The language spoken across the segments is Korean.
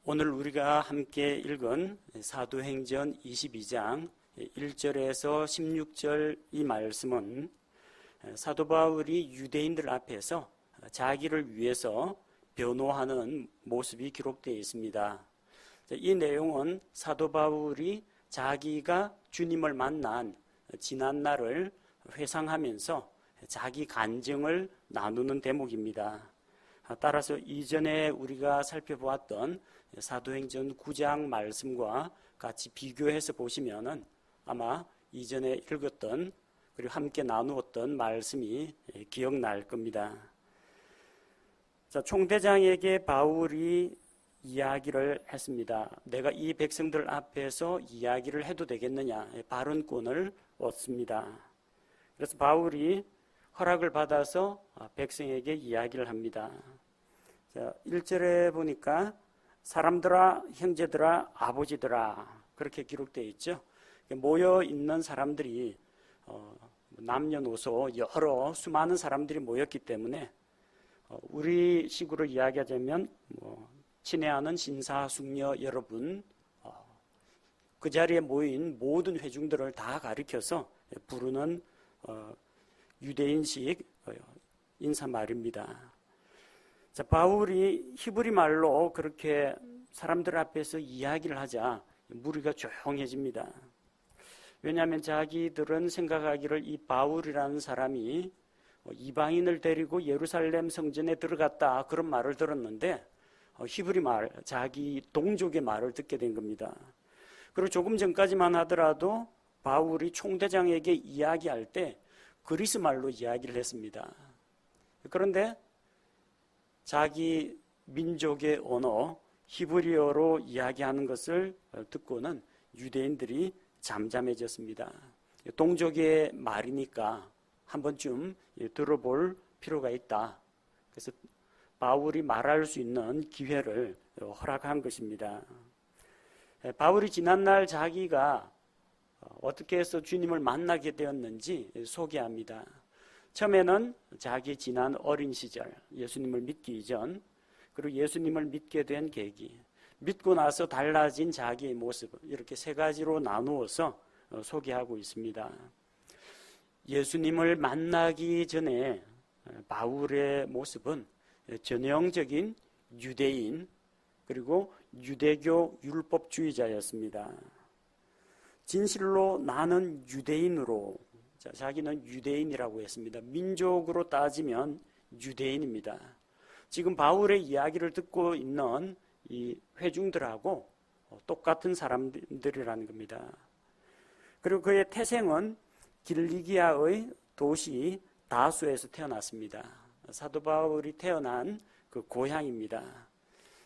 오늘 우리가 함께 읽은 사도행전 22장 1절에서 16절 이 말씀은 사도 바울이 유대인들 앞에서 자기를 위해서 변호하는 모습이 기록되어 있습니다. 이 내용은 사도 바울이 자기가 주님을 만난 지난 날을 회상하면서 자기 간증을 나누는 대목입니다. 따라서 이전에 우리가 살펴보았던 사도행전 9장 말씀과 같이 비교해서 보시면은 아마 이전에 읽었던 그리고 함께 나누었던 말씀이 기억날 겁니다. 자, 총대장에게 바울이 이야기를 했습니다. 내가 이 백성들 앞에서 이야기를 해도 되겠느냐, 발언권을 얻습니다. 그래서 바울이 허락을 받아서 백성에게 이야기를 합니다. 자, 1절에 보니까 사람들아, 형제들아, 아버지들아 그렇게 기록되어 있죠. 모여 있는 사람들이 남녀노소 여러 수많은 사람들이 모였기 때문에 우리 식으로 이야기하자면 친애하는 신사숙녀 여러분, 그 자리에 모인 모든 회중들을 다 가리켜서 부르는 유대인식 인사말입니다. 자, 바울이 히브리 말로 그렇게 사람들 앞에서 이야기를 하자 무리가 조용해집니다. 왜냐하면 자기들은 생각하기를 이 바울이라는 사람이 이방인을 데리고 예루살렘 성전에 들어갔다 그런 말을 들었는데 히브리 말, 자기 동족의 말을 듣게 된 겁니다. 그리고 조금 전까지만 하더라도 바울이 총대장에게 이야기할 때 그리스 말로 이야기를 했습니다. 그런데 자기 민족의 언어 히브리어로 이야기하는 것을 듣고는 유대인들이 잠잠해졌습니다. 동족의 말이니까 한 번쯤 들어볼 필요가 있다. 그래서 바울이 말할 수 있는 기회를 허락한 것입니다. 바울이 지난날 자기가 어떻게 해서 주님을 만나게 되었는지 소개합니다. 처음에는 자기 지난 어린 시절, 예수님을 믿기 이전, 그리고 예수님을 믿게 된 계기, 믿고 나서 달라진 자기의 모습, 이렇게 세 가지로 나누어서 소개하고 있습니다. 예수님을 만나기 전에 바울의 모습은 전형적인 유대인, 그리고 유대교 율법주의자였습니다. 진실로 나는 유대인으로, 자기는 유대인이라고 했습니다. 민족으로 따지면 유대인입니다. 지금 바울의 이야기를 듣고 있는 이 회중들하고 똑같은 사람들이라는 겁니다. 그리고 그의 태생은 길리기아의 도시 다수에서 태어났습니다. 사도 바울이 태어난 그 고향입니다.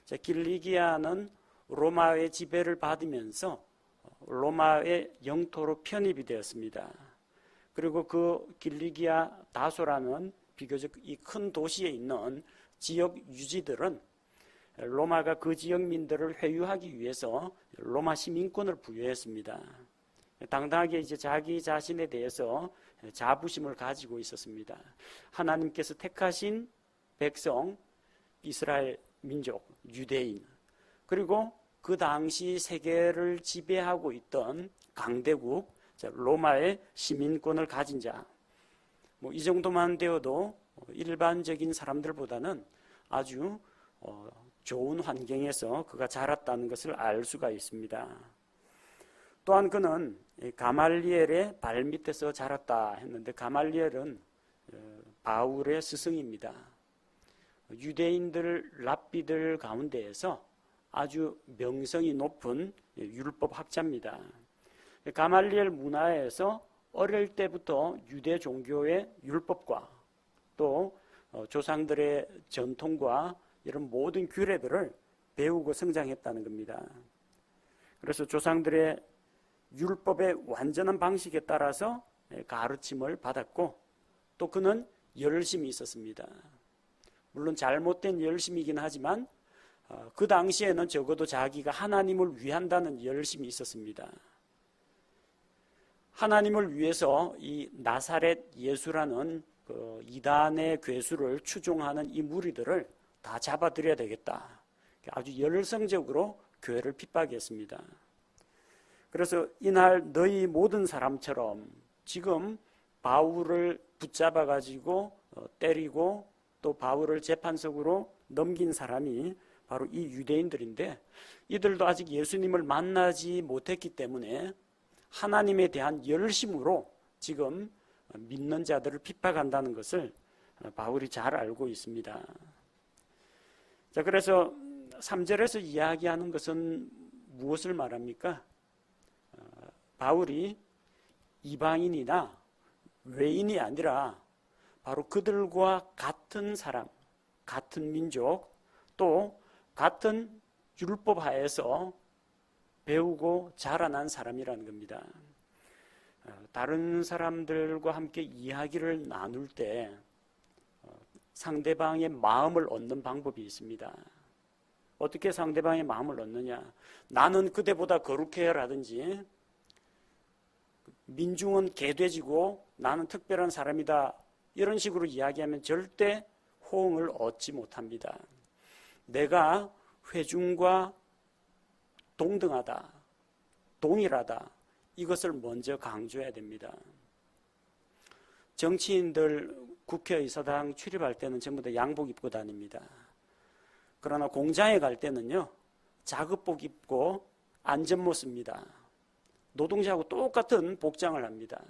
자, 길리기아는 로마의 지배를 받으면서 로마의 영토로 편입이 되었습니다. 그리고 그 길리기아 다소라는 비교적 이 큰 도시에 있는 지역 유지들은 로마가 그 지역민들을 회유하기 위해서 로마 시민권을 부여했습니다. 당당하게 이제 자기 자신에 대해서 자부심을 가지고 있었습니다. 하나님께서 택하신 백성, 이스라엘 민족, 유대인, 그리고 그 당시 세계를 지배하고 있던 강대국 로마의 시민권을 가진 자, 이 정도만 되어도 일반적인 사람들보다는 아주 좋은 환경에서 그가 자랐다는 것을 알 수가 있습니다. 또한 그는 가말리엘의 발밑에서 자랐다 했는데, 가말리엘은 바울의 스승입니다. 유대인들 랍비들 가운데에서 아주 명성이 높은 율법 학자입니다. 가말리엘 문화에서 어릴 때부터 유대 종교의 율법과 또 조상들의 전통과 이런 모든 규례들을 배우고 성장했다는 겁니다. 그래서 조상들의 율법의 완전한 방식에 따라서 가르침을 받았고, 또 그는 열심이 있었습니다. 물론 잘못된 열심이긴 하지만 그 당시에는 적어도 자기가 하나님을 위한다는 열심이 있었습니다. 하나님을 위해서 이 나사렛 예수라는 그 이단의 괴수를 추종하는 이 무리들을 다 잡아들여야 되겠다. 아주 열성적으로 교회를 핍박했습니다. 그래서 이날 너희 모든 사람처럼 지금 바울을 붙잡아 가지고 때리고 또 바울을 재판석으로 넘긴 사람이 바로 이 유대인들인데, 이들도 아직 예수님을 만나지 못했기 때문에 하나님에 대한 열심으로 지금 믿는 자들을 핍박한다는 것을 바울이 잘 알고 있습니다. 자, 그래서 3절에서 이야기하는 것은 무엇을 말합니까? 바울이 이방인이나 외인이 아니라 바로 그들과 같은 사람, 같은 민족, 또 같은 율법 하에서 배우고 자라난 사람이라는 겁니다. 다른 사람들과 함께 이야기를 나눌 때 상대방의 마음을 얻는 방법이 있습니다. 어떻게 상대방의 마음을 얻느냐? 나는 그대보다 거룩해 라든지, 민중은 개돼지고 나는 특별한 사람이다, 이런 식으로 이야기하면 절대 호응을 얻지 못합니다. 내가 회중과 동등하다, 동일하다, 이것을 먼저 강조해야 됩니다. 정치인들 국회의사당 출입할 때는 전부 다 양복 입고 다닙니다. 그러나 공장에 갈 때는요, 작업복 입고 안전모 씁니다. 노동자하고 똑같은 복장을 합니다.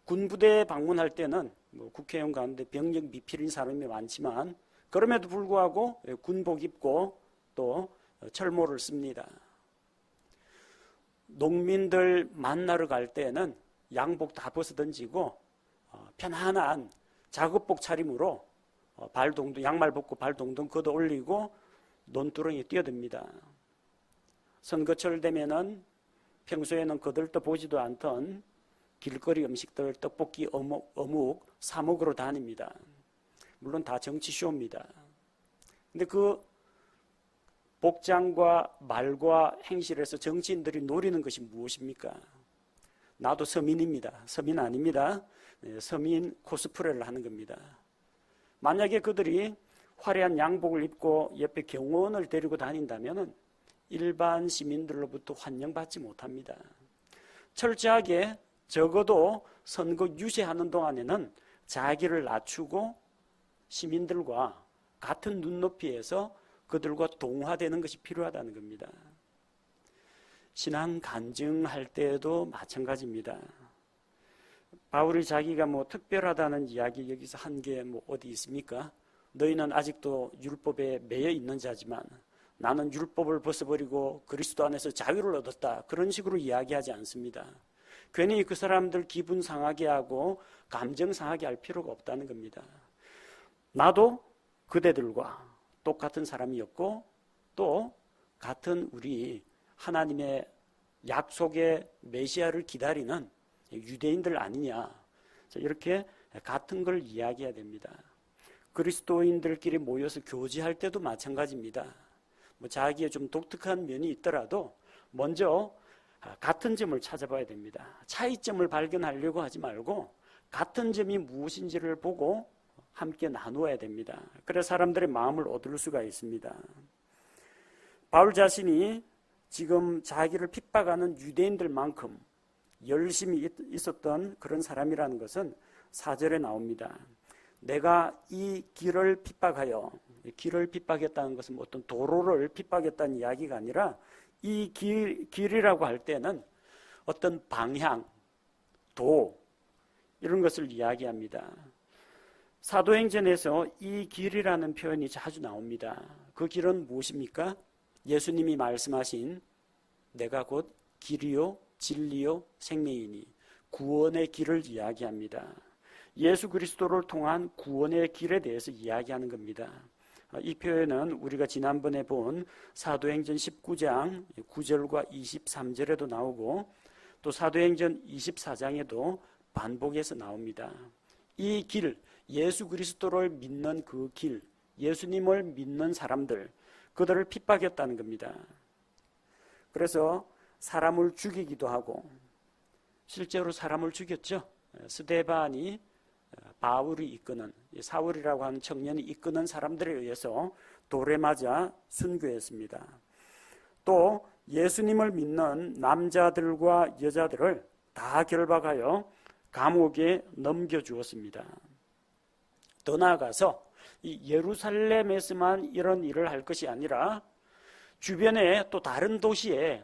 군부대 방문할 때는 국회의원 가운데 병력 미필인 사람이 많지만 그럼에도 불구하고 군복 입고 또 철모를 씁니다. 농민들 만나러 갈 때는 양복 다 벗어던지고 편안한 작업복 차림으로 양말 벗고 발 동동 걷어 올리고 논두렁에 뛰어듭니다. 선거철 되면은 평소에는 거들떠 보지도 않던 길거리 음식들, 떡볶이, 어묵 사 먹으러 다닙니다. 물론 다 정치쇼입니다. 근데 그 복장과 말과 행실에서 정치인들이 노리는 것이 무엇입니까? 나도 서민입니다. 서민 아닙니다. 서민 코스프레를 하는 겁니다. 만약에 그들이 화려한 양복을 입고 옆에 경호원을 데리고 다닌다면 일반 시민들로부터 환영받지 못합니다. 철저하게 적어도 선거 유세하는 동안에는 자기를 낮추고 시민들과 같은 눈높이에서 그들과 동화되는 것이 필요하다는 겁니다. 신앙 간증할 때에도 마찬가지입니다. 바울이 자기가 특별하다는 이야기 여기서 한 게 어디 있습니까? 너희는 아직도 율법에 매여 있는 자지만 나는 율법을 벗어버리고 그리스도 안에서 자유를 얻었다, 그런 식으로 이야기하지 않습니다. 괜히 그 사람들 기분 상하게 하고 감정 상하게 할 필요가 없다는 겁니다. 나도 그대들과 똑같은 사람이었고 또 같은 우리 하나님의 약속의 메시아를 기다리는 유대인들 아니냐, 이렇게 같은 걸 이야기해야 됩니다. 그리스도인들끼리 모여서 교제할 때도 마찬가지입니다. 자기의 좀 독특한 면이 있더라도 먼저 같은 점을 찾아봐야 됩니다. 차이점을 발견하려고 하지 말고 같은 점이 무엇인지를 보고 함께 나누어야 됩니다. 그래서 사람들의 마음을 얻을 수가 있습니다. 바울 자신이 지금 자기를 핍박하는 유대인들만큼 열심히 있었던 그런 사람이라는 것은 4절에 나옵니다. 내가 이 길을 핍박하여, 길을 핍박했다는 것은 어떤 도로를 핍박했다는 이야기가 아니라 이 길이라고 할 때는 어떤 방향, 도, 이런 것을 이야기합니다. 사도행전에서 이 길이라는 표현이 자주 나옵니다. 그 길은 무엇입니까? 예수님이 말씀하신 내가 곧 길이요 진리요 생명이니, 구원의 길을 이야기합니다. 예수 그리스도를 통한 구원의 길에 대해서 이야기하는 겁니다. 이 표현은 우리가 지난번에 본 사도행전 19장 9절과 23절에도 나오고 또 사도행전 24장에도 반복해서 나옵니다. 이 길, 예수 그리스도를 믿는 그 길, 예수님을 믿는 사람들, 그들을 핍박했다는 겁니다. 그래서 사람을 죽이기도 하고, 실제로 사람을 죽였죠. 스데반이 바울이 이끄는, 사울이라고 하는 청년이 이끄는 사람들에 의해서 돌에 맞아 순교했습니다. 또 예수님을 믿는 남자들과 여자들을 다 결박하여 감옥에 넘겨주었습니다. 더 나아가서 이 예루살렘에서만 이런 일을 할 것이 아니라 주변에 또 다른 도시에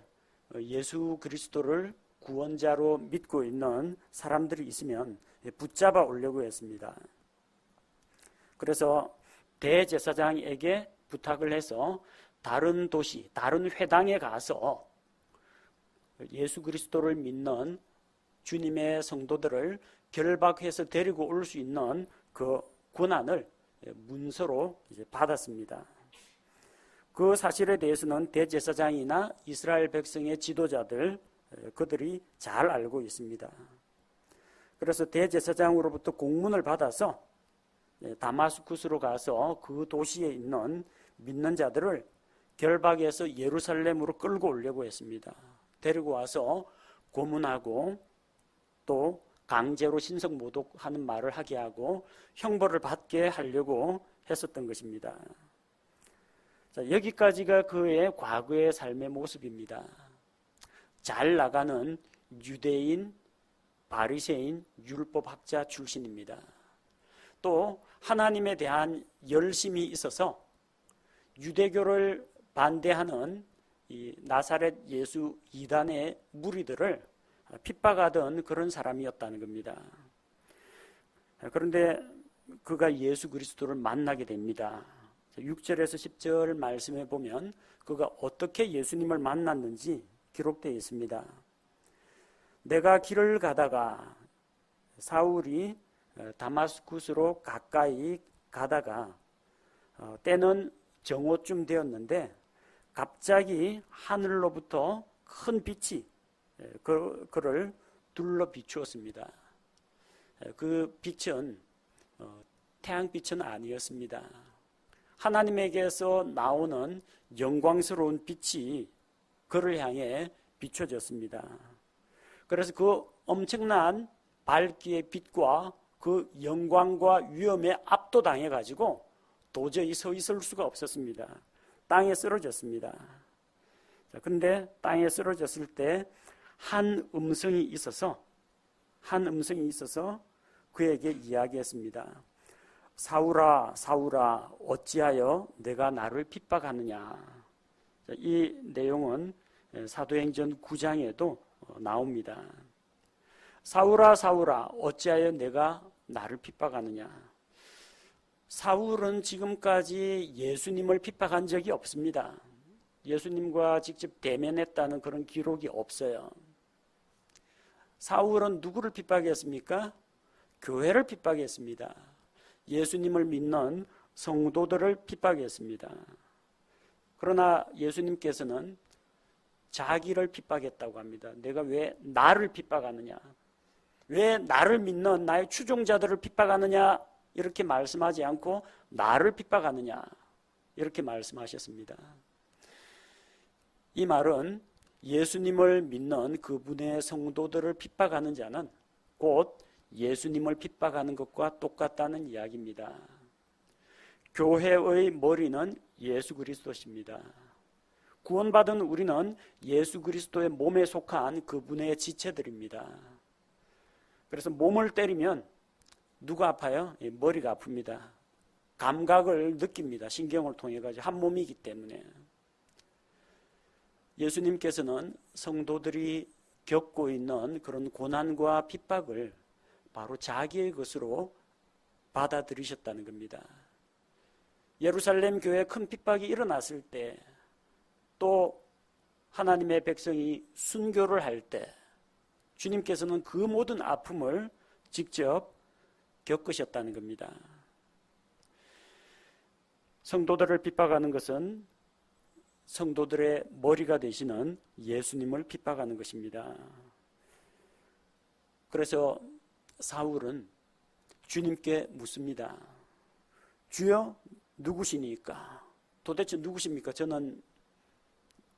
예수 그리스도를 구원자로 믿고 있는 사람들이 있으면 붙잡아 오려고 했습니다. 그래서 대제사장에게 부탁을 해서 다른 도시, 다른 회당에 가서 예수 그리스도를 믿는 주님의 성도들을 결박해서 데리고 올 수 있는 그 권한을 문서로 이제 받았습니다. 그 사실에 대해서는 대제사장이나 이스라엘 백성의 지도자들 그들이 잘 알고 있습니다. 그래서 대제사장으로부터 공문을 받아서 다마스쿠스로 가서 그 도시에 있는 믿는 자들을 결박해서 예루살렘으로 끌고 오려고 했습니다. 데리고 와서 고문하고 또 강제로 신성 모독하는 말을 하게 하고 형벌을 받게 하려고 했었던 것입니다. 자, 여기까지가 그의 과거의 삶의 모습입니다. 잘 나가는 유대인, 바리새인, 율법학자 출신입니다. 또 하나님에 대한 열심이 있어서 유대교를 반대하는 이 나사렛 예수 이단의 무리들을 핍박하던 그런 사람이었다는 겁니다. 그런데 그가 예수 그리스도를 만나게 됩니다. 6절에서 10절 말씀에 보면 그가 어떻게 예수님을 만났는지 기록되어 있습니다. 내가 길을 가다가 사울이 다마스쿠스로 가까이 가다가 때는 정오쯤 되었는데 갑자기 하늘로부터 큰 빛이 그를 둘러 비추었습니다. 그 빛은 태양빛은 아니었습니다. 하나님에게서 나오는 영광스러운 빛이 그를 향해 비춰졌습니다. 그래서 그 엄청난 밝기의 빛과 그 영광과 위엄에 압도당해 가지고 도저히 서 있을 수가 없었습니다. 땅에 쓰러졌습니다. 그런데 땅에 쓰러졌을 때 한 음성이 있어서 그에게 이야기했습니다. 사울아, 사울아, 어찌하여 내가 나를 핍박하느냐. 이 내용은 사도행전 9장에도 나옵니다. 사울아, 사울아, 어찌하여 내가 나를 핍박하느냐. 사울은 지금까지 예수님을 핍박한 적이 없습니다. 예수님과 직접 대면했다는 그런 기록이 없어요. 사울은 누구를 핍박했습니까? 교회를 핍박했습니다. 예수님을 믿는 성도들을 핍박했습니다. 그러나 예수님께서는 자기를 핍박했다고 합니다. 내가 왜 나를 핍박하느냐? 왜 나를 믿는 나의 추종자들을 핍박하느냐? 이렇게 말씀하지 않고 나를 핍박하느냐? 이렇게 말씀하셨습니다. 이 말은 예수님을 믿는 그분의 성도들을 핍박하는 자는 곧 예수님을 핍박하는 것과 똑같다는 이야기입니다. 교회의 머리는 예수 그리스도십니다. 구원받은 우리는 예수 그리스도의 몸에 속한 그분의 지체들입니다. 그래서 몸을 때리면 누가 아파요? 머리가 아픕니다. 감각을 느낍니다. 신경을 통해 가지고 한 몸이기 때문에. 예수님께서는 성도들이 겪고 있는 그런 고난과 핍박을 바로 자기의 것으로 받아들이셨다는 겁니다. 예루살렘 교회에 큰 핍박이 일어났을 때, 또 하나님의 백성이 순교를 할 때 주님께서는 그 모든 아픔을 직접 겪으셨다는 겁니다. 성도들을 핍박하는 것은 성도들의 머리가 되시는 예수님을 핍박하는 것입니다. 그래서 사울은 주님께 묻습니다. 주여, 누구시니까? 도대체 누구십니까? 저는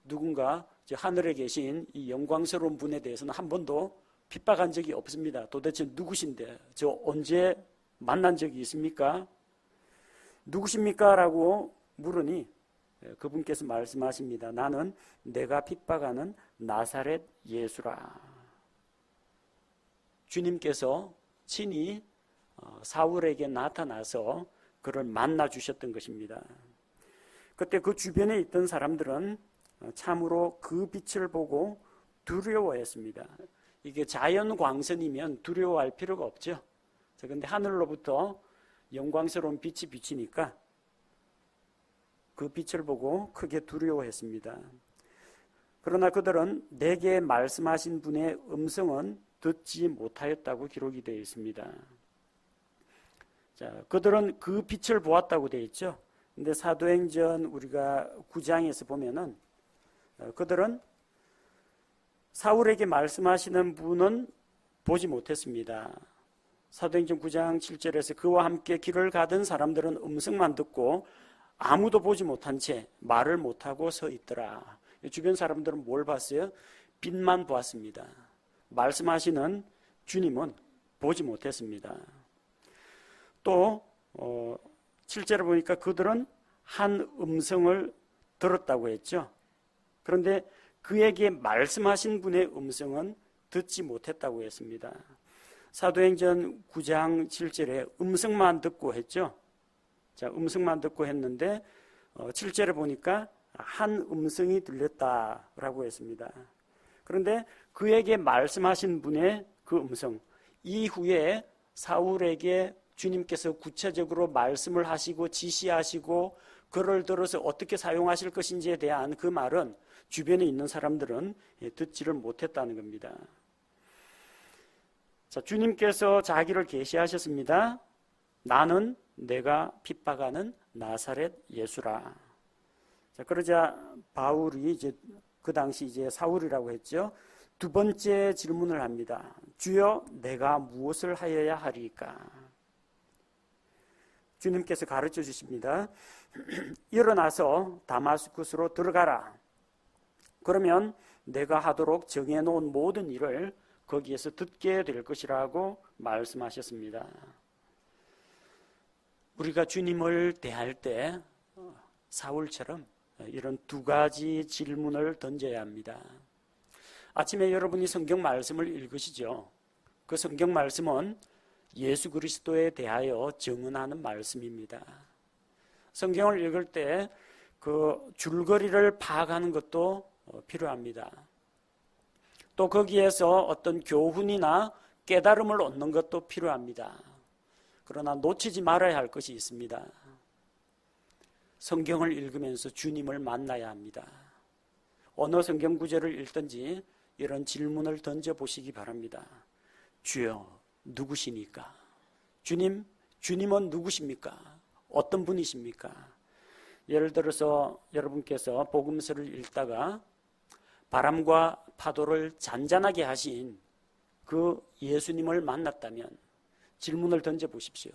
누군가 하늘에 계신 이 영광스러운 분에 대해서는 한 번도 핍박한 적이 없습니다. 도대체 누구신데? 저 언제 만난 적이 있습니까? 누구십니까? 라고 물으니 그분께서 말씀하십니다. 나는 내가 핍박하는 나사렛 예수라. 주님께서 친히 사울에게 나타나서 그를 만나 주셨던 것입니다. 그때 그 주변에 있던 사람들은 참으로 그 빛을 보고 두려워했습니다. 이게 자연 광선이면 두려워할 필요가 없죠. 그런데 하늘로부터 영광스러운 빛이 비치니까 그 빛을 보고 크게 두려워했습니다. 그러나 그들은 내게 말씀하신 분의 음성은 듣지 못하였다고 기록이 되어 있습니다. 자, 그들은 그 빛을 보았다고 되어 있죠. 근데 사도행전 우리가 9장에서 보면은 그들은 사울에게 말씀하시는 분은 보지 못했습니다. 사도행전 9장 7절에서 그와 함께 길을 가던 사람들은 음성만 듣고 아무도 보지 못한 채 말을 못하고 서 있더라. 주변 사람들은 뭘 봤어요? 빛만 보았습니다. 말씀하시는 주님은 보지 못했습니다. 또 7절에 보니까 그들은 한 음성을 들었다고 했죠. 그런데 그에게 말씀하신 분의 음성은 듣지 못했다고 했습니다. 사도행전 9장 7절에 음성만 듣고 했죠. 자, 음성만 듣고 했는데 7절에 보니까 한 음성이 들렸다라고 했습니다. 그런데 그에게 말씀하신 분의 그 음성, 이후에 사울에게 주님께서 구체적으로 말씀을 하시고 지시하시고 그를 들어서 어떻게 사용하실 것인지에 대한 그 말은 주변에 있는 사람들은 듣지를 못했다는 겁니다. 자, 주님께서 자기를 계시하셨습니다. 나는 내가 핍박하는 나사렛 예수라. 자, 그러자 바울이 이제 그 당시 이제 사울이라고 했죠. 두 번째 질문을 합니다. 주여, 내가 무엇을 하여야 하리까? 주님께서 가르쳐 주십니다. 일어나서 다마스쿠스로 들어가라. 그러면 내가 하도록 정해놓은 모든 일을 거기에서 듣게 될 것이라고 말씀하셨습니다. 우리가 주님을 대할 때 사울처럼 이런 두 가지 질문을 던져야 합니다. 아침에 여러분이 성경 말씀을 읽으시죠. 그 성경 말씀은 예수 그리스도에 대하여 증언하는 말씀입니다. 성경을 읽을 때 그 줄거리를 파악하는 것도 필요합니다. 또 거기에서 어떤 교훈이나 깨달음을 얻는 것도 필요합니다. 그러나 놓치지 말아야 할 것이 있습니다. 성경을 읽으면서 주님을 만나야 합니다. 어느 성경 구절을 읽든지 이런 질문을 던져보시기 바랍니다. 주여, 누구시니까? 주님, 주님은 누구십니까? 어떤 분이십니까? 예를 들어서 여러분께서 복음서를 읽다가 바람과 파도를 잔잔하게 하신 그 예수님을 만났다면 질문을 던져보십시오.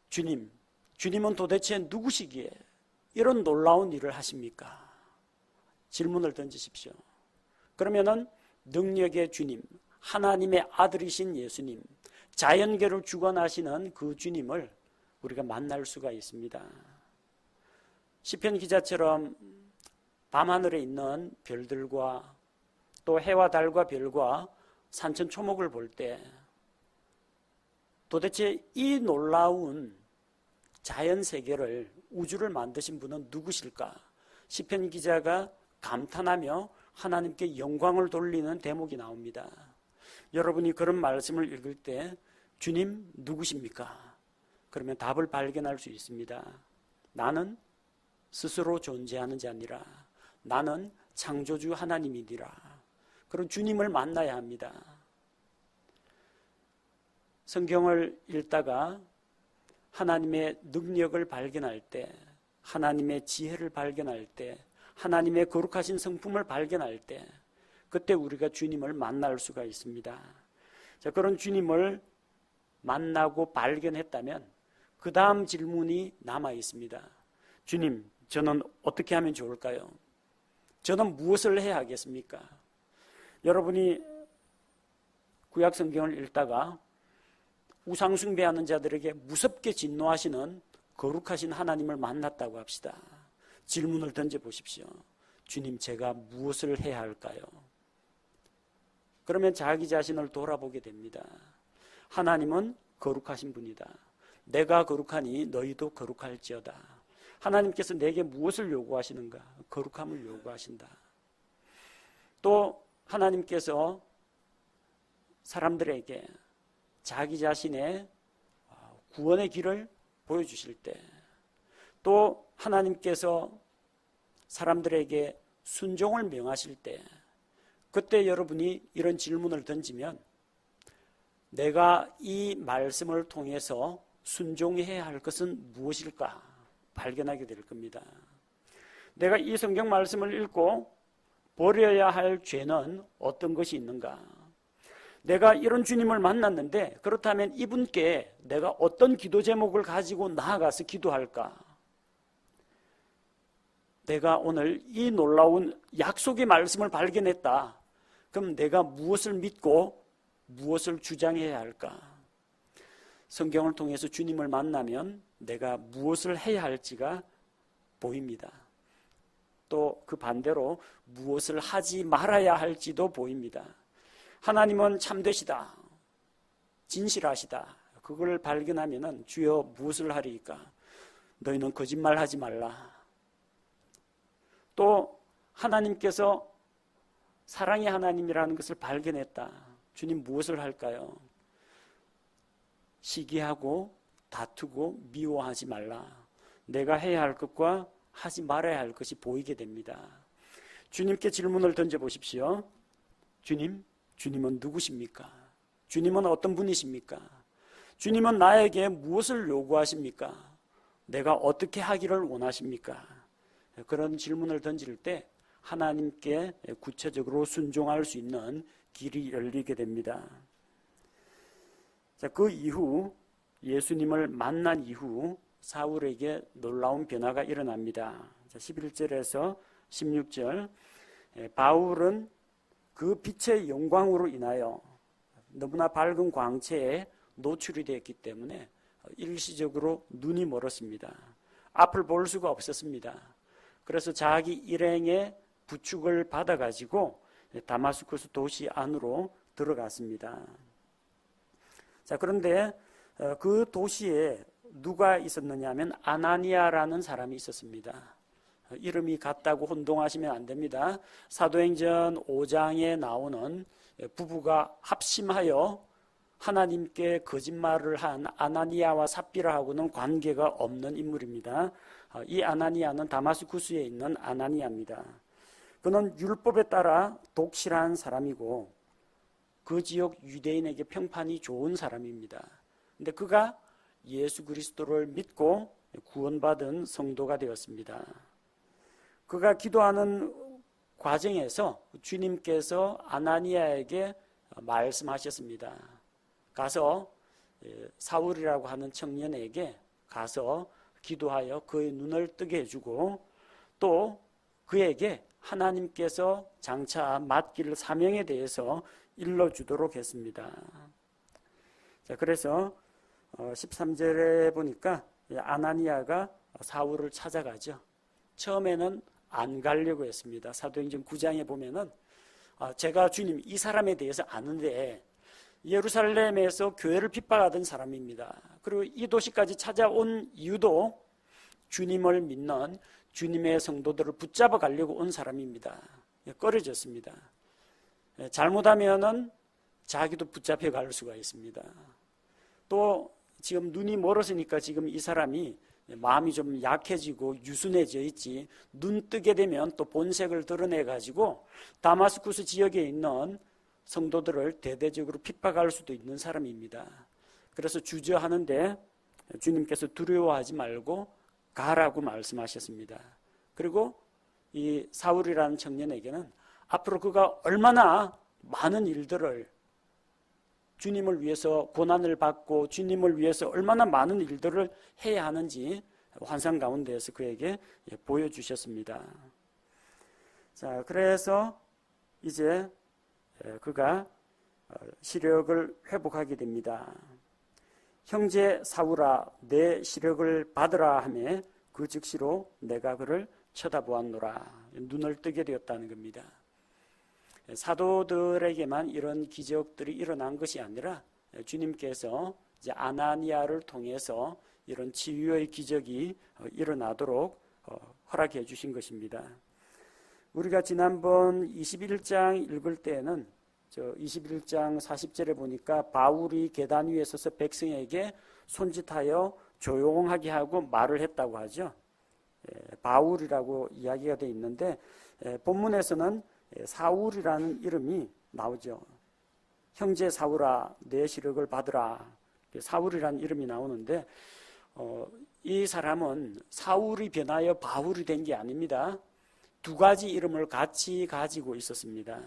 주님, 주님은 도대체 누구시기에 이런 놀라운 일을 하십니까? 질문을 던지십시오. 그러면은 능력의 주님, 하나님의 아들이신 예수님, 자연계를 주관하시는 그 주님을 우리가 만날 수가 있습니다. 시편 기자처럼 밤하늘에 있는 별들과 또 해와 달과 별과 산천 초목을 볼 때 도대체 이 놀라운 자연 세계를, 우주를 만드신 분은 누구실까? 시편 기자가 감탄하며 하나님께 영광을 돌리는 대목이 나옵니다. 여러분이 그런 말씀을 읽을 때 주님 누구십니까? 그러면 답을 발견할 수 있습니다. 나는 스스로 존재하는 자 아니라 나는 창조주 하나님이니라. 그런 주님을 만나야 합니다. 성경을 읽다가 하나님의 능력을 발견할 때, 하나님의 지혜를 발견할 때, 하나님의 거룩하신 성품을 발견할 때, 그때 우리가 주님을 만날 수가 있습니다. 자, 그런 주님을 만나고 발견했다면 그 다음 질문이 남아 있습니다. 주님, 저는 어떻게 하면 좋을까요? 저는 무엇을 해야 하겠습니까? 여러분이 구약 성경을 읽다가 우상 숭배하는 자들에게 무섭게 진노하시는 거룩하신 하나님을 만났다고 합시다. 질문을 던져보십시오. 주님, 제가 무엇을 해야 할까요? 그러면 자기 자신을 돌아보게 됩니다. 하나님은 거룩하신 분이다. 내가 거룩하니 너희도 거룩할지어다. 하나님께서 내게 무엇을 요구하시는가? 거룩함을 요구하신다. 또 하나님께서 사람들에게 자기 자신의 구원의 길을 보여주실 때, 또 하나님께서 사람들에게 순종을 명하실 때, 그때 여러분이 이런 질문을 던지면 내가 이 말씀을 통해서 순종해야 할 것은 무엇일까 발견하게 될 겁니다. 내가 이 성경 말씀을 읽고 버려야 할 죄는 어떤 것이 있는가? 내가 이런 주님을 만났는데 그렇다면 이분께 내가 어떤 기도 제목을 가지고 나아가서 기도할까? 내가 오늘 이 놀라운 약속의 말씀을 발견했다. 그럼 내가 무엇을 믿고 무엇을 주장해야 할까? 성경을 통해서 주님을 만나면 내가 무엇을 해야 할지가 보입니다. 또 그 반대로 무엇을 하지 말아야 할지도 보입니다. 하나님은 참되시다, 진실하시다. 그걸 발견하면은 주여 무엇을 하리이까? 너희는 거짓말하지 말라. 또 하나님께서 사랑의 하나님이라는 것을 발견했다. 주님 무엇을 할까요? 시기하고 다투고 미워하지 말라. 내가 해야 할 것과 하지 말아야 할 것이 보이게 됩니다. 주님께 질문을 던져보십시오. 주님은 누구십니까? 주님은 어떤 분이십니까? 주님은 나에게 무엇을 요구하십니까? 내가 어떻게 하기를 원하십니까? 그런 질문을 던질 때 하나님께 구체적으로 순종할 수 있는 길이 열리게 됩니다. 자, 그 이후 예수님을 만난 이후 사울에게 놀라운 변화가 일어납니다. 11절에서 16절, 바울은 그 빛의 영광으로 인하여 너무나 밝은 광채에 노출이 되었기 때문에 일시적으로 눈이 멀었습니다. 앞을 볼 수가 없었습니다. 그래서 자기 일행의 부축을 받아가지고 다마스쿠스 도시 안으로 들어갔습니다. 자, 그런데 그 도시에 누가 있었느냐 하면 아나니아라는 사람이 있었습니다. 이름이 같다고 혼동하시면 안 됩니다. 사도행전 5장에 나오는 부부가 합심하여 하나님께 거짓말을 한 아나니아와 삽비라하고는 관계가 없는 인물입니다. 이 아나니아는 다마스쿠스에 있는 아나니아입니다. 그는 율법에 따라 독실한 사람이고 그 지역 유대인에게 평판이 좋은 사람입니다. 그런데 그가 예수 그리스도를 믿고 구원받은 성도가 되었습니다. 그가 기도하는 과정에서 주님께서 아나니아에게 말씀하셨습니다. 가서 사울이라고 하는 청년에게 가서 기도하여 그의 눈을 뜨게 해주고 또 그에게 하나님께서 장차 맡길 사명에 대해서 일러주도록 했습니다. 자, 그래서 13절에 보니까 아나니아가 사울을 찾아가죠. 처음에는 안 가려고 했습니다. 사도행전 9장에 보면은 제가 주님 이 사람에 대해서 아는데 예루살렘에서 교회를 핍박하던 사람입니다. 그리고 이 도시까지 찾아온 이유도 주님을 믿는 주님의 성도들을 붙잡아 가려고 온 사람입니다. 꺼려졌습니다. 잘못하면은 자기도 붙잡혀 갈 수가 있습니다. 또 지금 눈이 멀었으니까 지금 이 사람이 마음이 좀 약해지고 유순해져 있지, 눈 뜨게 되면 또 본색을 드러내 가지고 다마스쿠스 지역에 있는 성도들을 대대적으로 핍박할 수도 있는 사람입니다. 그래서 주저하는데 주님께서 두려워하지 말고 가라고 말씀하셨습니다. 그리고 이 사울이라는 청년에게는 앞으로 그가 얼마나 많은 일들을 주님을 위해서 고난을 받고 주님을 위해서 얼마나 많은 일들을 해야 하는지 환상 가운데에서 그에게 보여주셨습니다. 자, 그래서 이제 그가 시력을 회복하게 됩니다. 형제 사울아 내 시력을 받으라 하매 그 즉시로 내가 그를 쳐다보았노라. 눈을 뜨게 되었다는 겁니다. 사도들에게만 이런 기적들이 일어난 것이 아니라 주님께서 이제 아나니아를 통해서 이런 치유의 기적이 일어나도록 허락해 주신 것입니다. 우리가 지난번 21장 읽을 때는 21장 40절에 보니까 바울이 계단 위에 서서 백성에게 손짓하여 조용하게 하고 말을 했다고 하죠. 바울이라고 이야기가 되어 있는데 본문에서는 사울이라는 이름이 나오죠. 형제 사울아 내 시력을 받으라. 사울이라는 이름이 나오는데 이 사람은 사울이 변하여 바울이 된 게 아닙니다. 두 가지 이름을 같이 가지고 있었습니다.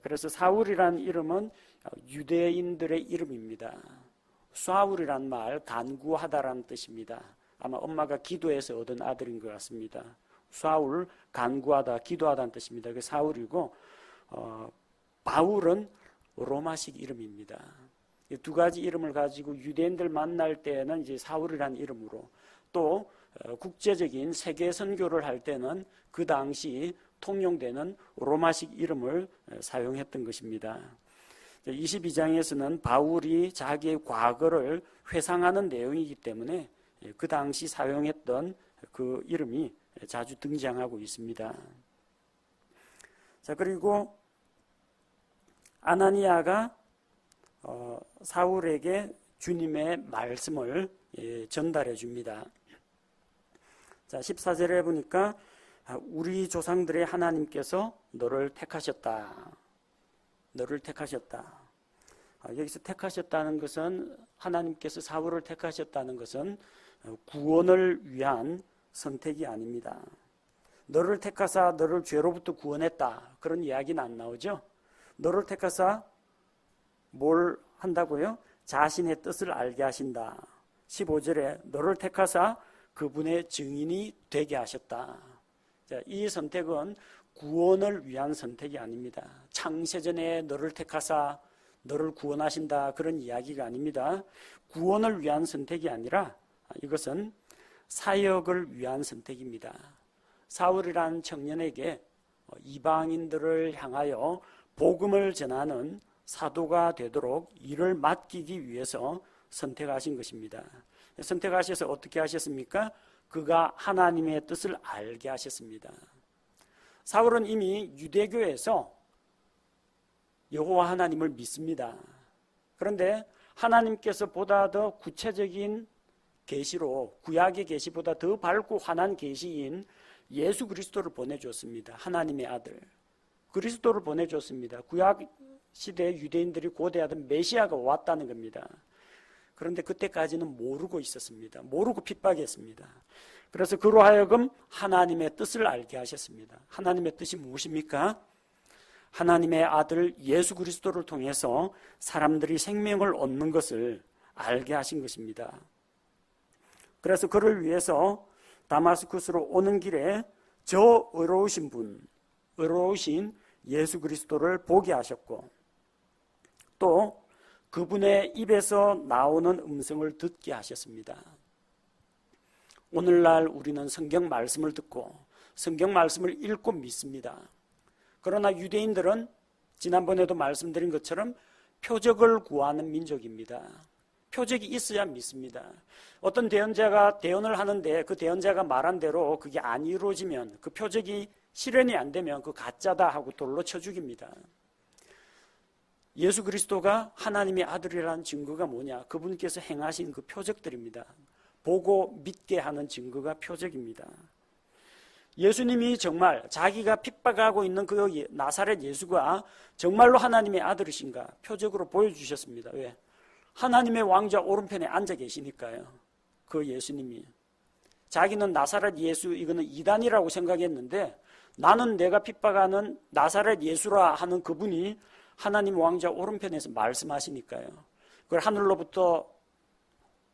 그래서 사울이라는 이름은 유대인들의 이름입니다. 사울이란 말 간구하다라는 뜻입니다. 아마 엄마가 기도해서 얻은 아들인 것 같습니다. 사울, 간구하다, 기도하다는 뜻입니다. 그 사울이고 바울은 로마식 이름입니다. 이 두 가지 이름을 가지고 유대인들 만날 때는 이제 사울이라는 이름으로 또 국제적인 세계 선교를 할 때는 그 당시 통용되는 로마식 이름을 사용했던 것입니다. 22장에서는 바울이 자기의 과거를 회상하는 내용이기 때문에 그 당시 사용했던 그 이름이 자주 등장하고 있습니다. 자, 그리고 아나니아가 사울에게 주님의 말씀을 전달해 줍니다. 자, 14절에 보니까 우리 조상들의 하나님께서 너를 택하셨다. 너를 택하셨다. 여기서 택하셨다는 것은 하나님께서 사울을 택하셨다는 것은 구원을 위한 선택이 아닙니다. 너를 택하사 너를 죄로부터 구원했다. 그런 이야기는 안 나오죠. 너를 택하사 뭘 한다고요? 자신의 뜻을 알게 하신다. 15절에 너를 택하사 그분의 증인이 되게 하셨다. 자, 이 선택은 구원을 위한 선택이 아닙니다. 창세전에 너를 택하사 너를 구원하신다 그런 이야기가 아닙니다. 구원을 위한 선택이 아니라 이것은 사역을 위한 선택입니다. 사울이라는 청년에게 이방인들을 향하여 복음을 전하는 사도가 되도록 일을 맡기기 위해서 선택하신 것입니다. 선택하셔서 어떻게 하셨습니까? 그가 하나님의 뜻을 알게 하셨습니다. 사울은 이미 유대교에서 여호와 하나님을 믿습니다. 그런데 하나님께서 보다 더 구체적인 계시로 구약의 계시보다 더 밝고 환한 계시인 예수 그리스도를 보내줬습니다. 하나님의 아들 그리스도를 보내줬습니다. 구약 시대 유대인들이 고대하던 메시아가 왔다는 겁니다. 그런데 그때까지는 모르고 있었습니다. 모르고 핍박했습니다. 그래서 그로 하여금 하나님의 뜻을 알게 하셨습니다. 하나님의 뜻이 무엇입니까? 하나님의 아들 예수 그리스도를 통해서 사람들이 생명을 얻는 것을 알게 하신 것입니다. 그래서 그를 위해서 다마스쿠스로 오는 길에 저 의로우신 분, 의로우신 예수 그리스도를 보게 하셨고 또 그분의 입에서 나오는 음성을 듣게 하셨습니다. 오늘날 우리는 성경 말씀을 듣고 성경 말씀을 읽고 믿습니다. 그러나 유대인들은 지난번에도 말씀드린 것처럼 표적을 구하는 민족입니다. 표적이 있어야 믿습니다. 어떤 대언자가 대언을 하는데 그 대언자가 말한 대로 그게 안 이루어지면 그 표적이 실현이 안 되면 그 가짜다 하고 돌로 쳐 죽입니다. 예수 그리스도가 하나님의 아들이라는 증거가 뭐냐? 그분께서 행하신 그 표적들입니다. 보고 믿게 하는 증거가 표적입니다. 예수님이 정말 자기가 핍박하고 있는 그 나사렛 예수가 정말로 하나님의 아들이신가 표적으로 보여주셨습니다. 왜? 하나님의 왕자 오른편에 앉아 계시니까요. 그 예수님이. 자기는 나사렛 예수 이거는 이단이라고 생각했는데 나는 내가 핍박하는 나사렛 예수라 하는 그분이 하나님 왕자 오른편에서 말씀하시니까요. 그걸 하늘로부터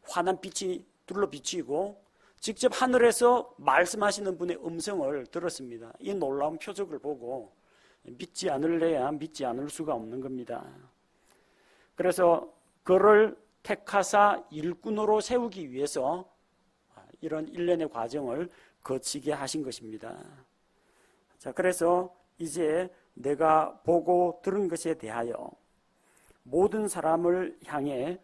환한 빛이 둘러 비치고 직접 하늘에서 말씀하시는 분의 음성을 들었습니다. 이 놀라운 표적을 보고 믿지 않을래야 믿지 않을 수가 없는 겁니다. 그래서 그를 택하사 일꾼으로 세우기 위해서 이런 일련의 과정을 거치게 하신 것입니다. 자, 그래서 이제 내가 보고 들은 것에 대하여 모든 사람을 향해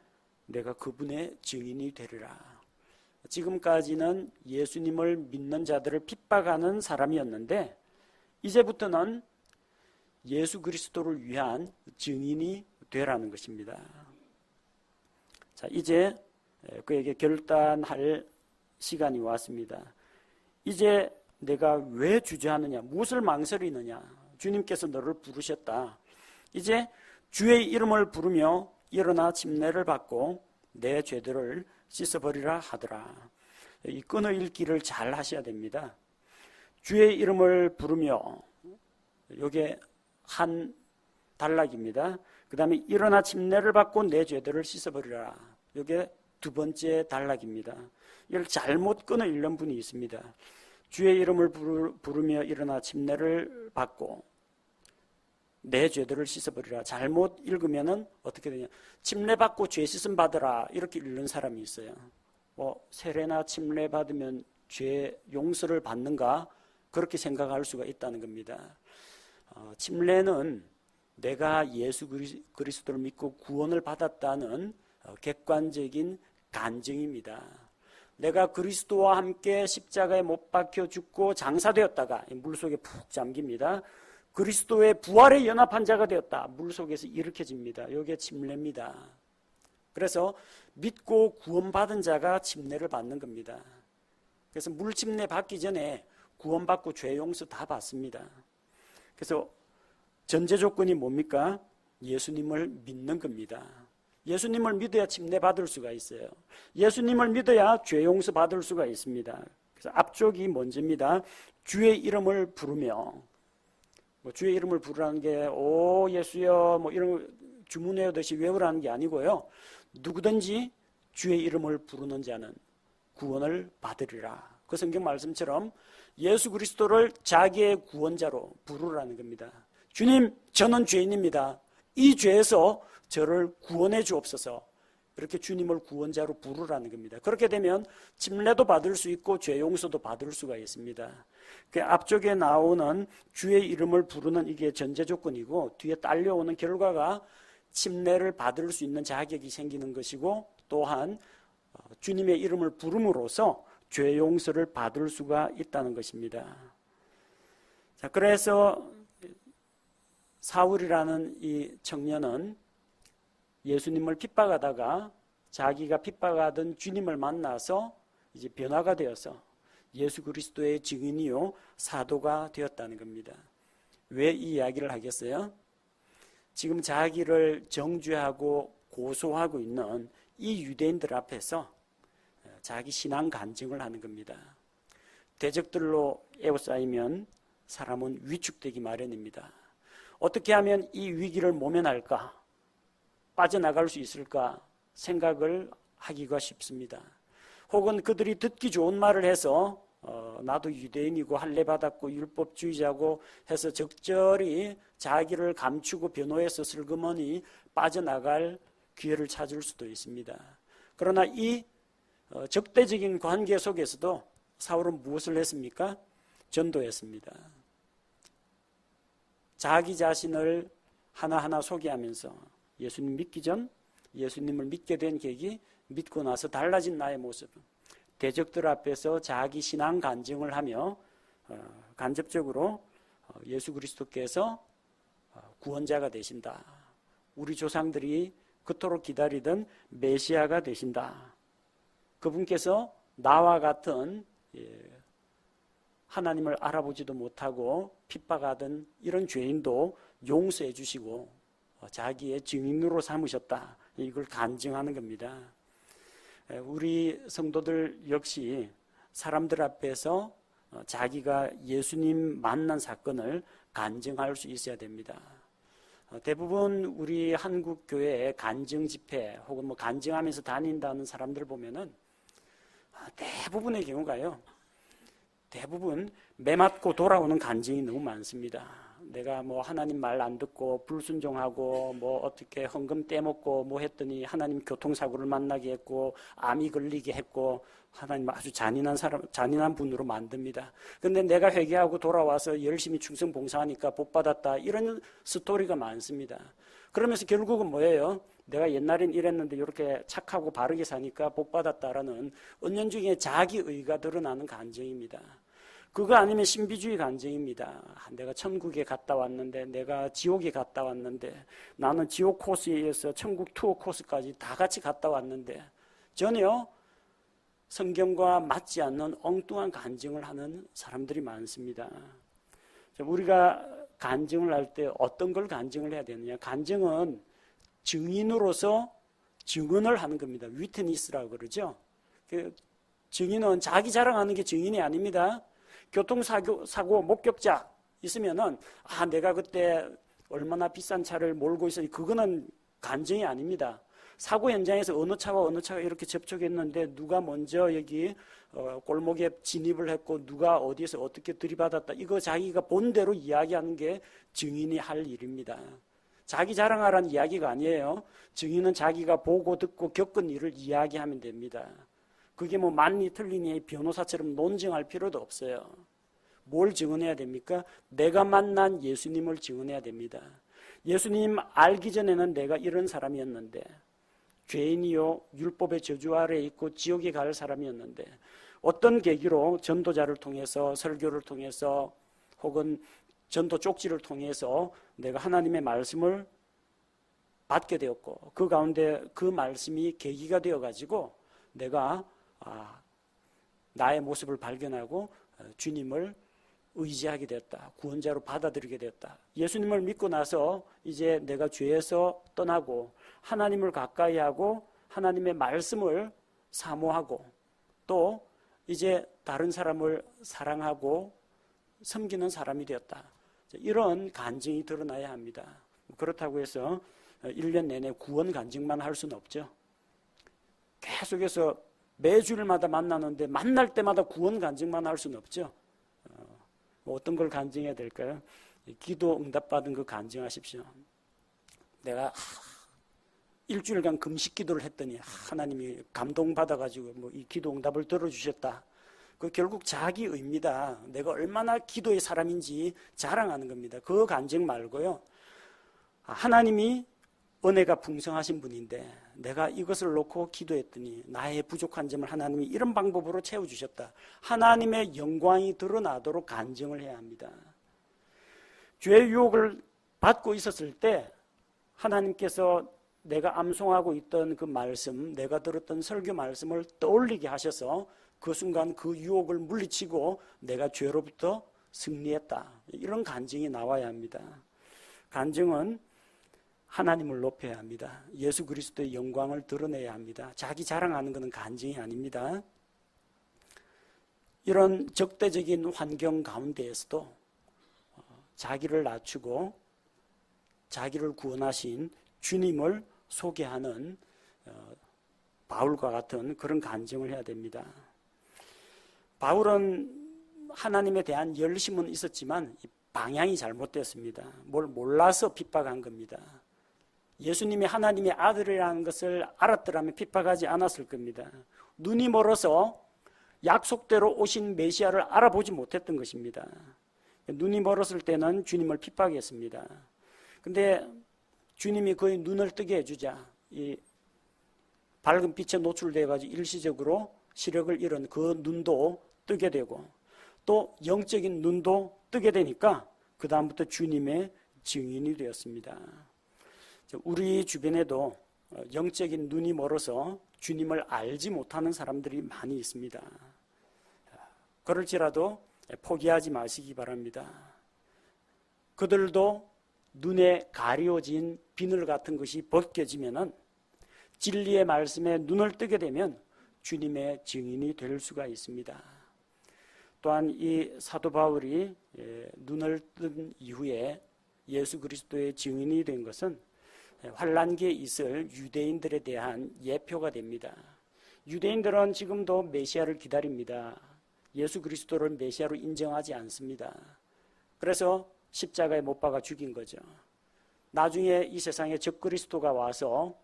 내가 그분의 증인이 되리라. 지금까지는 예수님을 믿는 자들을 핍박하는 사람이었는데 이제부터는 예수 그리스도를 위한 증인이 되라는 것입니다. 자, 이제 그에게 결단할 시간이 왔습니다. 이제 내가 왜 주저하느냐, 무엇을 망설이느냐, 주님께서 너를 부르셨다. 이제 주의 이름을 부르며 일어나 침례를 받고 내 죄들을 씻어버리라 하더라. 이 끊어 읽기를 잘 하셔야 됩니다. 주의 이름을 부르며, 이게 한 단락입니다. 그 다음에 일어나 침례를 받고 내 죄들을 씻어버리라. 이게 두 번째 단락입니다. 이걸 잘못 끊어 읽는 분이 있습니다. 주의 이름을 부르며 일어나 침례를 받고 내 죄들을 씻어버리라. 잘못 읽으면은 어떻게 되냐? 침례 받고 죄 씻음 받으라. 이렇게 읽는 사람이 있어요. 세례나 침례 받으면 죄 용서를 받는가? 그렇게 생각할 수가 있다는 겁니다. 침례는 내가 예수 그리스도를 믿고 구원을 받았다는 객관적인 간증입니다. 내가 그리스도와 함께 십자가에 못 박혀 죽고 장사되었다가 물속에 푹 잠깁니다. 그리스도의 부활에 연합한 자가 되었다. 물속에서 일으켜집니다. 이게 침례입니다. 그래서 믿고 구원받은 자가 침례를 받는 겁니다. 그래서 물침례 받기 전에 구원받고 죄 용서 다 받습니다. 그래서 전제 조건이 뭡니까? 예수님을 믿는 겁니다. 예수님을 믿어야 침례 받을 수가 있어요. 예수님을 믿어야 죄 용서 받을 수가 있습니다. 그래서 앞쪽이 먼저입니다. 주의 이름을 부르며, 주의 이름을 부르라는 게 오 예수여 이런 주문외우듯이 외우라는 게 아니고요. 누구든지 주의 이름을 부르는 자는 구원을 받으리라. 그 성경 말씀처럼 예수 그리스도를 자기의 구원자로 부르라는 겁니다. 주님, 저는 죄인입니다. 이 죄에서 저를 구원해 주옵소서. 이렇게 주님을 구원자로 부르라는 겁니다. 그렇게 되면 침례도 받을 수 있고 죄 용서도 받을 수가 있습니다. 그 앞쪽에 나오는 주의 이름을 부르는 이게 전제 조건이고 뒤에 딸려오는 결과가 침례를 받을 수 있는 자격이 생기는 것이고 또한 주님의 이름을 부름으로써 죄 용서를 받을 수가 있다는 것입니다. 자, 그래서 사울이라는 이 청년은 예수님을 핍박하다가 자기가 핍박하던 주님을 만나서 이제 변화가 되어서 예수 그리스도의 증인이요 사도가 되었다는 겁니다. 왜 이 이야기를 하겠어요? 지금 자기를 정죄하고 고소하고 있는 이 유대인들 앞에서 자기 신앙 간증을 하는 겁니다. 대적들로 에워싸이면 사람은 위축되기 마련입니다. 어떻게 하면 이 위기를 모면할까? 빠져나갈 수 있을까? 생각을 하기가 쉽습니다. 혹은 그들이 듣기 좋은 말을 해서 나도 유대인이고 할례 받았고 율법주의자고 해서 적절히 자기를 감추고 변호해서 슬그머니 빠져나갈 기회를 찾을 수도 있습니다. 그러나 이 적대적인 관계 속에서도 사울은 무엇을 했습니까? 전도했습니다. 자기 자신을 하나하나 소개하면서 예수님 믿기 전 예수님을 믿게 된 계기, 믿고 나서 달라진 나의 모습, 대적들 앞에서 자기 신앙 간증을 하며 간접적으로 예수 그리스도께서 구원자가 되신다. 우리 조상들이 그토록 기다리던 메시아가 되신다. 그분께서 나와 같은 하나님을 알아보지도 못하고 핍박하던 이런 죄인도 용서해 주시고 자기의 증인으로 삼으셨다. 이걸 간증하는 겁니다. 우리 성도들 역시 사람들 앞에서 자기가 예수님 만난 사건을 간증할 수 있어야 됩니다. 대부분 우리 한국 교회의 간증 집회 혹은 간증하면서 다닌다는 사람들 보면은 대부분의 경우가요. 대부분 매맞고 돌아오는 간증이 너무 많습니다. 내가 뭐 하나님 말 안 듣고 불순종하고 뭐 어떻게 헌금 떼먹고 뭐 했더니 하나님 교통사고를 만나게 했고 암이 걸리게 했고 하나님 아주 잔인한 분으로 만듭니다. 근데 내가 회개하고 돌아와서 열심히 충성 봉사하니까 복 받았다. 이런 스토리가 많습니다. 그러면서 결국은 뭐예요? 내가 옛날엔 이랬는데 이렇게 착하고 바르게 사니까 복 받았다라는 은연중에 자기의가 드러나는 간증입니다. 그거 아니면 신비주의 간증입니다. 내가 천국에 갔다 왔는데, 내가 지옥에 갔다 왔는데, 나는 지옥 코스에 이어서 천국 투어 코스까지 다 같이 갔다 왔는데, 전혀 성경과 맞지 않는 엉뚱한 간증을 하는 사람들이 많습니다. 우리가 간증을 할 때 어떤 걸 간증을 해야 되느냐? 간증은 증인으로서 증언을 하는 겁니다. 위트니스라고 그러죠. 증인은 자기 자랑하는 게 증인이 아닙니다. 교통사고 목격자 있으면은 내가 그때 얼마나 비싼 차를 몰고 있었니, 그거는 간증이 아닙니다. 사고 현장에서 어느 차와 이렇게 접촉했는데 누가 먼저 여기 골목에 진입을 했고 누가 어디에서 어떻게 들이받았다, 이거 자기가 본 대로 이야기하는 게 증인이 할 일입니다. 자기 자랑하라는 이야기가 아니에요. 증인은 자기가 보고 듣고 겪은 일을 이야기하면 됩니다. 그게 뭐 맞니 틀리니 변호사처럼 논증할 필요도 없어요. 뭘 증언해야 됩니까? 내가 만난 예수님을 증언해야 됩니다. 예수님 알기 전에는 내가 이런 사람이었는데, 죄인이요 율법의 저주 아래에 있고 지옥에 갈 사람이었는데, 어떤 계기로 전도자를 통해서, 설교를 통해서, 혹은 전도 쪽지를 통해서 내가 하나님의 말씀을 받게 되었고, 그 가운데 그 말씀이 계기가 되어가지고 내가 나의 모습을 발견하고 주님을 의지하게 되었다. 구원자로 받아들이게 되었다. 예수님을 믿고 나서 이제 내가 죄에서 떠나고 하나님을 가까이 하고 하나님의 말씀을 사모하고 또 이제 다른 사람을 사랑하고 섬기는 사람이 되었다. 이런 간증이 드러나야 합니다. 그렇다고 해서 1년 내내 구원 간증만 할 수는 없죠. 계속해서 매주일마다 만나는데 만날 때마다 구원 간증만 할 수는 없죠. 어떤 걸 간증해야 될까요? 기도 응답받은 거 간증하십시오. 내가 일주일간 금식 기도를 했더니 하나님이 감동받아가지고 뭐 이 기도 응답을 들어주셨다. 그 결국 자기의입니다. 내가 얼마나 기도의 사람인지 자랑하는 겁니다. 그 간증 말고요. 하나님이 은혜가 풍성하신 분인데 내가 이것을 놓고 기도했더니 나의 부족한 점을 하나님이 이런 방법으로 채워주셨다. 하나님의 영광이 드러나도록 간증을 해야 합니다. 죄의 유혹을 받고 있었을 때 하나님께서 내가 암송하고 있던 그 말씀, 내가 들었던 설교 말씀을 떠올리게 하셔서 그 순간 그 유혹을 물리치고 내가 죄로부터 승리했다. 이런 간증이 나와야 합니다. 간증은 하나님을 높여야 합니다. 예수 그리스도의 영광을 드러내야 합니다. 자기 자랑하는 것은 간증이 아닙니다. 이런 적대적인 환경 가운데에서도 자기를 낮추고 자기를 구원하신 주님을 소개하는 바울과 같은 그런 간증을 해야 됩니다. 바울은 하나님에 대한 열심은 있었지만 방향이 잘못됐습니다. 뭘 몰라서 핍박한 겁니다. 예수님이 하나님의 아들이라는 것을 알았더라면 핍박하지 않았을 겁니다. 눈이 멀어서 약속대로 오신 메시아를 알아보지 못했던 것입니다. 눈이 멀었을 때는 주님을 핍박했습니다. 근데 주님이 그의 눈을 뜨게 해주자 이 밝은 빛에 노출돼가지고 일시적으로 시력을 잃은 그 눈도 뜨게 되고 또 영적인 눈도 뜨게 되니까 그 다음부터 주님의 증인이 되었습니다. 우리 주변에도 영적인 눈이 멀어서 주님을 알지 못하는 사람들이 많이 있습니다. 그럴지라도 포기하지 마시기 바랍니다. 그들도 눈에 가려진 비늘 같은 것이 벗겨지면은 진리의 말씀에 눈을 뜨게 되면 주님의 증인이 될 수가 있습니다. 또한 이 사도 바울이 눈을 뜬 이후에 예수 그리스도의 증인이 된 것은 환란기에 있을 유대인들에 대한 예표가 됩니다. 유대인들은 지금도 메시아를 기다립니다. 예수 그리스도를 메시아로 인정하지 않습니다. 그래서 십자가에 못 박아 죽인 거죠. 나중에 이 세상에 적그리스도가 와서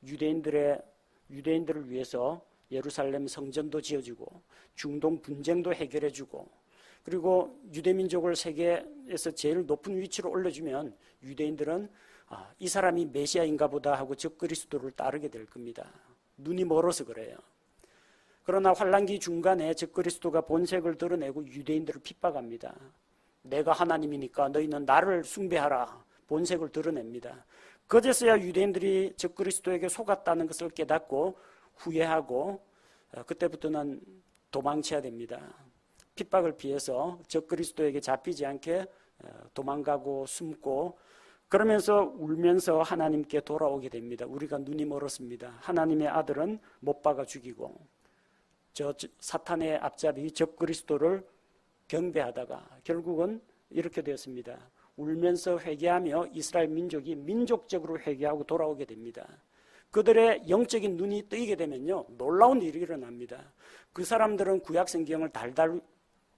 유대인들을 위해서 예루살렘 성전도 지어주고 중동 분쟁도 해결해주고, 그리고 유대민족을 세계에서 제일 높은 위치로 올려주면 유대인들은 이 사람이 메시아인가 보다 하고 적그리스도를 따르게 될 겁니다. 눈이 멀어서 그래요. 그러나 환란기 중간에 적그리스도가 본색을 드러내고 유대인들을 핍박합니다. 내가 하나님이니까 너희는 나를 숭배하라. 본색을 드러냅니다. 그제서야 유대인들이 적그리스도에게 속았다는 것을 깨닫고 후회하고 그때부터는 도망쳐야 됩니다. 핍박을 피해서 적그리스도에게 잡히지 않게 도망가고 숨고, 그러면서 울면서 하나님께 돌아오게 됩니다. 우리가 눈이 멀었습니다. 하나님의 아들은 못 박아 죽이고 저 사탄의 앞잡이 적그리스도를 경배하다가 결국은 이렇게 되었습니다. 울면서 회개하며 이스라엘 민족이 민족적으로 회개하고 돌아오게 됩니다. 그들의 영적인 눈이 뜨이게 되면요, 놀라운 일이 일어납니다. 그 사람들은 구약 성경을 달달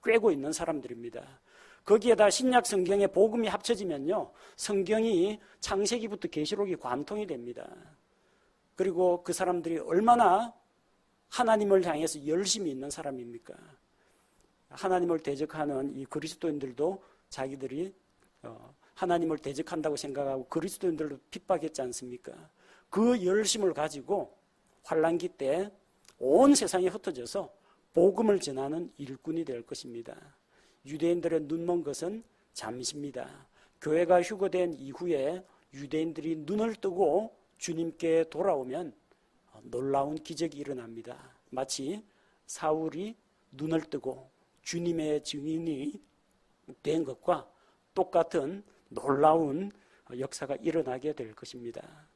꿰고 있는 사람들입니다. 거기에다 신약 성경의 복음이 합쳐지면요, 성경이 창세기부터 계시록이 관통이 됩니다. 그리고 그 사람들이 얼마나 하나님을 향해서 열심히 있는 사람입니까? 하나님을 대적하는 이 그리스도인들도 자기들이 하나님을 대적한다고 생각하고 그리스도인들도 핍박했지 않습니까? 그 열심을 가지고 환란기 때 온 세상에 흩어져서 복음을 전하는 일꾼이 될 것입니다. 유대인들의 눈먼 것은 잠시입니다. 교회가 휴거된 이후에 유대인들이 눈을 뜨고 주님께 돌아오면 놀라운 기적이 일어납니다. 마치 사울이 눈을 뜨고 주님의 증인이 된 것과 똑같은 놀라운 역사가 일어나게 될 것입니다.